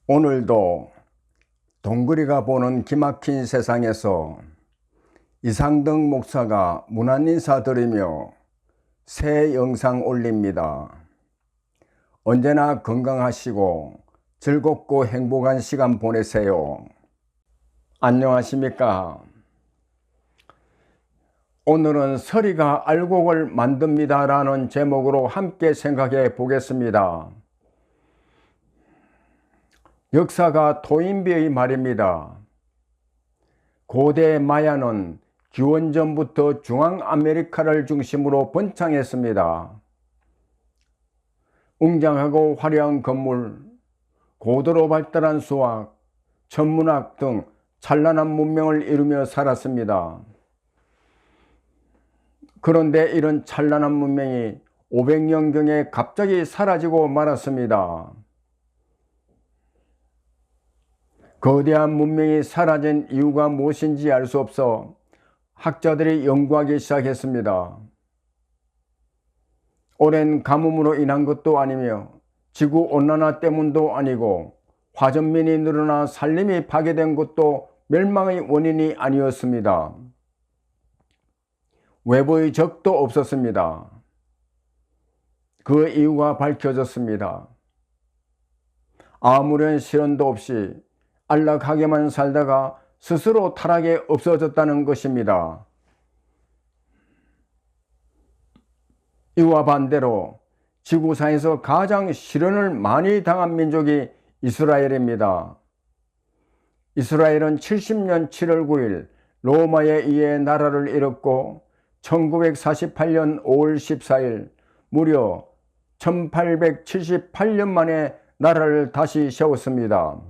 오늘도 동그리가 보는 기막힌 세상에서 이상덕 목사가 문안 인사드리며 새 영상 올립니다. 언제나 건강하시고 즐겁고 행복한 시간 보내세요. 안녕하십니까? 오늘은 서리가 알곡을 만듭니다 라는 제목으로 함께 생각해 보겠습니다. 역사가 토인비의 말입니다. 고대 마야는 기원전부터 중앙아메리카를 중심으로 번창했습니다. 웅장하고 화려한 건물, 고도로 발달한 수학, 천문학 등 찬란한 문명을 이루며 살았습니다. 그런데 이런 찬란한 문명이 500년경에 갑자기 사라지고 말았습니다. 거대한 문명이 사라진 이유가 무엇인지 알 수 없어 학자들이 연구하기 시작했습니다. 오랜 가뭄으로 인한 것도 아니며 지구온난화 때문도 아니고 화전민이 늘어나 산림이 파괴된 것도 멸망의 원인이 아니었습니다. 외부의 적도 없었습니다. 그 이유가 밝혀졌습니다. 아무런 실현도 없이 안락하게만 살다가 스스로 타락에 없어졌다는 것입니다. 이와 반대로 지구상에서 가장 실현을 많이 당한 민족이 이스라엘입니다. 이스라엘은 70년 7월 9일 로마에 의해 나라를 잃었고 1948년 5월 14일 무려 1878년 만에 나라를 다시 세웠습니다.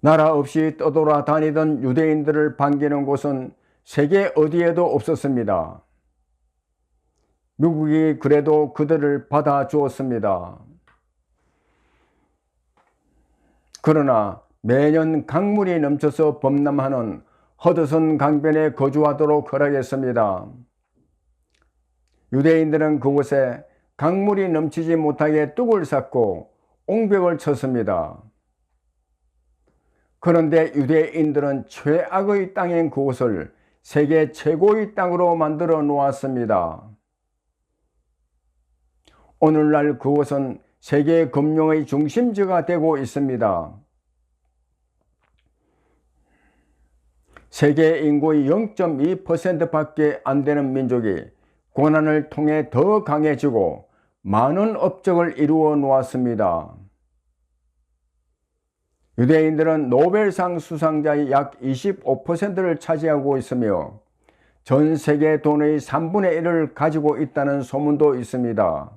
나라 없이 떠돌아다니던 유대인들을 반기는 곳은 세계 어디에도 없었습니다. 미국이 그래도 그들을 받아주었습니다. 그러나 매년 강물이 넘쳐서 범람하는 허드슨 강변에 거주하도록 허락했습니다. 유대인들은 그곳에 강물이 넘치지 못하게 뚝을 쌓고 옹벽을 쳤습니다. 그런데 유대인들은 최악의 땅인 그곳을 세계 최고의 땅으로 만들어 놓았습니다. 오늘날 그곳은 세계 금융의 중심지가 되고 있습니다. 세계 인구의 0.2%밖에 안 되는 민족이 고난을 통해 더 강해지고 많은 업적을 이루어 놓았습니다. 유대인들은 노벨상 수상자의 약 25%를 차지하고 있으며 전 세계 돈의 3분의 1을 가지고 있다는 소문도 있습니다.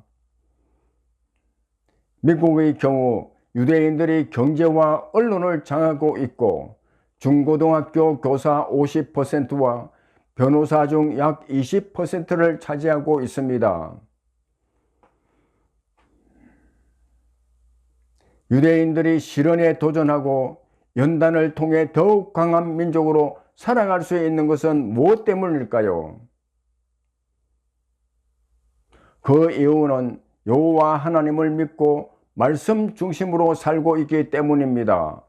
미국의 경우 유대인들이 경제와 언론을 장악하고 있고 중고등학교 교사 50%와 변호사 중 약 20%를 차지하고 있습니다. 유대인들이 실현에 도전하고 연단을 통해 더욱 강한 민족으로 살아갈 수 있는 것은 무엇 때문일까요? 그 이유는 여호와 하나님을 믿고 말씀 중심으로 살고 있기 때문입니다.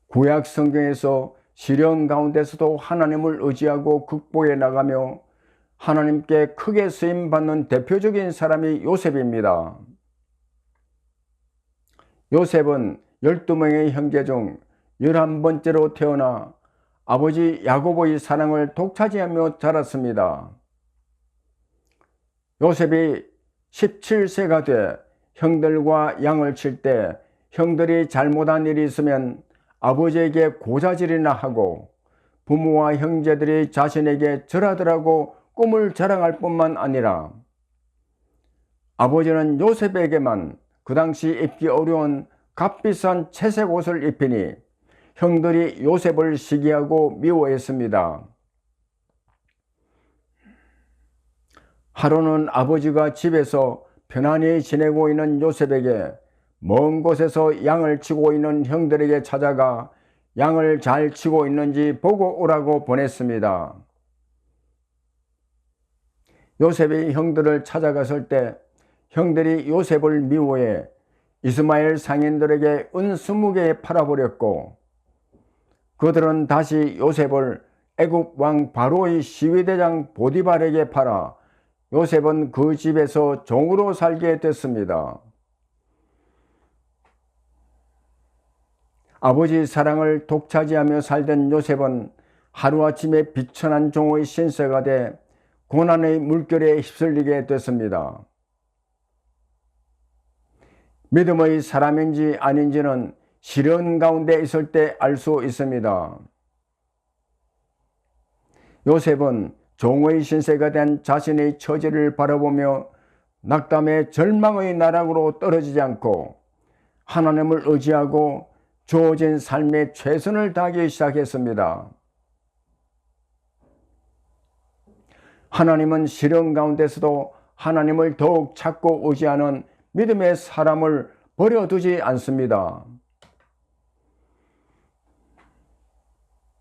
구약 성경에서 시련 가운데서도 하나님을 의지하고 극복해 나가며 하나님께 크게 쓰임받는 대표적인 사람이 요셉입니다. 요셉은 12명의 형제 중 11번째로 태어나 아버지 야곱의 사랑을 독차지하며 자랐습니다. 요셉이 17세가 돼 형들과 양을 칠 때 형들이 잘못한 일이 있으면 아버지에게 고자질이나 하고 부모와 형제들이 자신에게 절하더라고 꿈을 자랑할 뿐만 아니라 아버지는 요셉에게만 그 당시 입기 어려운 값비싼 채색 옷을 입히니 형들이 요셉을 시기하고 미워했습니다. 하루는 아버지가 집에서 편안히 지내고 있는 요셉에게 먼 곳에서 양을 치고 있는 형들에게 찾아가 양을 잘 치고 있는지 보고 오라고 보냈습니다. 요셉이 형들을 찾아갔을 때 형들이 요셉을 미워해 이스마엘 상인들에게 은 20개 팔아버렸고, 그들은 다시 요셉을 애굽 왕 바로의 시위대장 보디발에게 팔아 요셉은 그 집에서 종으로 살게 됐습니다. 아버지 사랑을 독차지하며 살던 요셉은 하루아침에 비천한 종의 신세가 돼 고난의 물결에 휩쓸리게 됐습니다. 믿음의 사람인지 아닌지는 시련 가운데 있을 때 알 수 있습니다. 요셉은 종의 신세가 된 자신의 처지를 바라보며 낙담의 절망의 나락으로 떨어지지 않고 하나님을 의지하고 주어진 삶에 최선을 다하기 시작했습니다. 하나님은 시련 가운데서도 하나님을 더욱 찾고 의지하는 믿음의 사람을 버려두지 않습니다.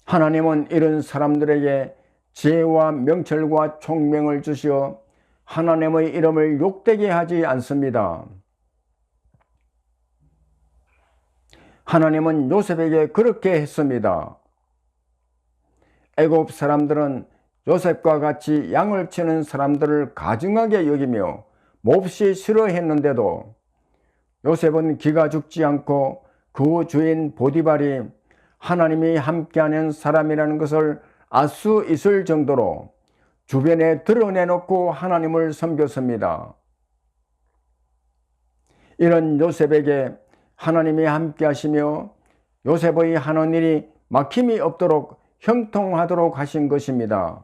하나님은 이런 사람들에게 지혜와 명철과 총명을 주시어 하나님의 이름을 욕되게 하지 않습니다. 하나님은 요셉에게 그렇게 했습니다. 애굽 사람들은 요셉과 같이 양을 치는 사람들을 가증하게 여기며 몹시 싫어했는데도 요셉은 기가 죽지 않고 그 주인 보디발이 하나님이 함께하는 사람이라는 것을 알 수 있을 정도로 주변에 드러내놓고 하나님을 섬겼습니다. 이런 요셉에게 하나님이 함께 하시며 요셉의 하는 일이 막힘이 없도록 형통하도록 하신 것입니다.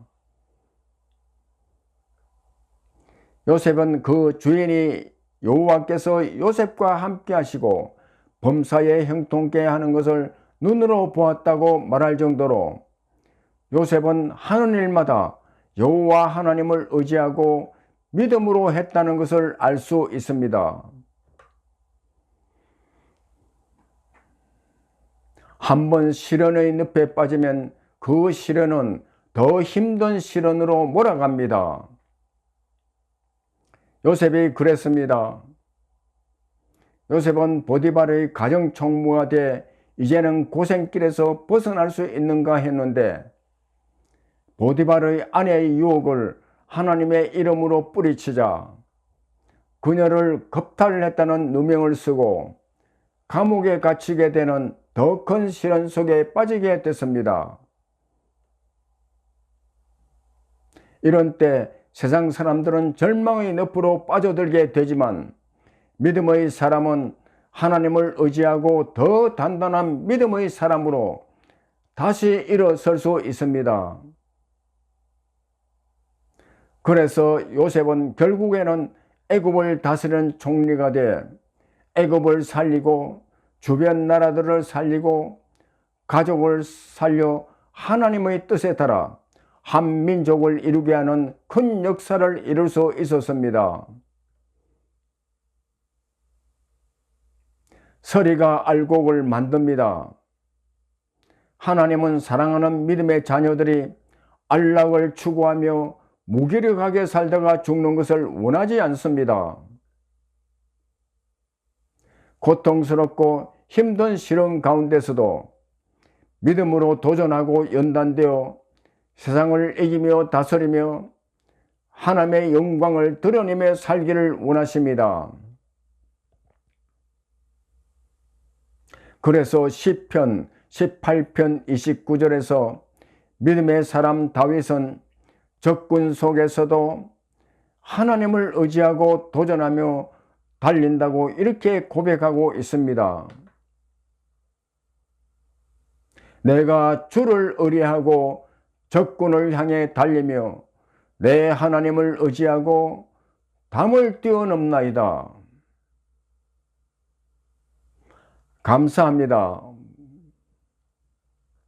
요셉은 그 주인이 여호와께서 요셉과 함께 하시고 범사에 형통케 하는 것을 눈으로 보았다고 말할 정도로 요셉은 하는 일마다 여호와 하나님을 의지하고 믿음으로 했다는 것을 알 수 있습니다. 한번 시련의 늪에 빠지면 그 시련은 더 힘든 시련으로 몰아갑니다. 요셉이 그랬습니다. 요셉은 보디발의 가정총무가 돼 이제는 고생길에서 벗어날 수 있는가 했는데 보디발의 아내의 유혹을 하나님의 이름으로 뿌리치자 그녀를 겁탈했다는 누명을 쓰고 감옥에 갇히게 되는 더 큰 시련 속에 빠지게 됐습니다. 이런 때 세상 사람들은 절망의 늪으로 빠져들게 되지만 믿음의 사람은 하나님을 의지하고 더 단단한 믿음의 사람으로 다시 일어설 수 있습니다. 그래서 요셉은 결국에는 애굽을 다스리는 총리가 돼 애굽을 살리고 주변 나라들을 살리고 가족을 살려 하나님의 뜻에 따라 한 민족을 이루게 하는 큰 역사를 이룰 수 있었습니다. 서리가 알곡을 만듭니다. 하나님은 사랑하는 믿음의 자녀들이 안락을 추구하며 무기력하게 살다가 죽는 것을 원하지 않습니다. 고통스럽고 힘든 시련 가운데서도 믿음으로 도전하고 연단되어 세상을 이기며 다스리며 하나님의 영광을 드러내며 살기를 원하십니다. 그래서 시편 18편 29절에서 믿음의 사람 다윗은 적군 속에서도 하나님을 의지하고 도전하며 달린다고 이렇게 고백하고 있습니다. 내가 주를 의뢰하고 적군을 향해 달리며 내 하나님을 의지하고 담을 뛰어넘나이다. 감사합니다.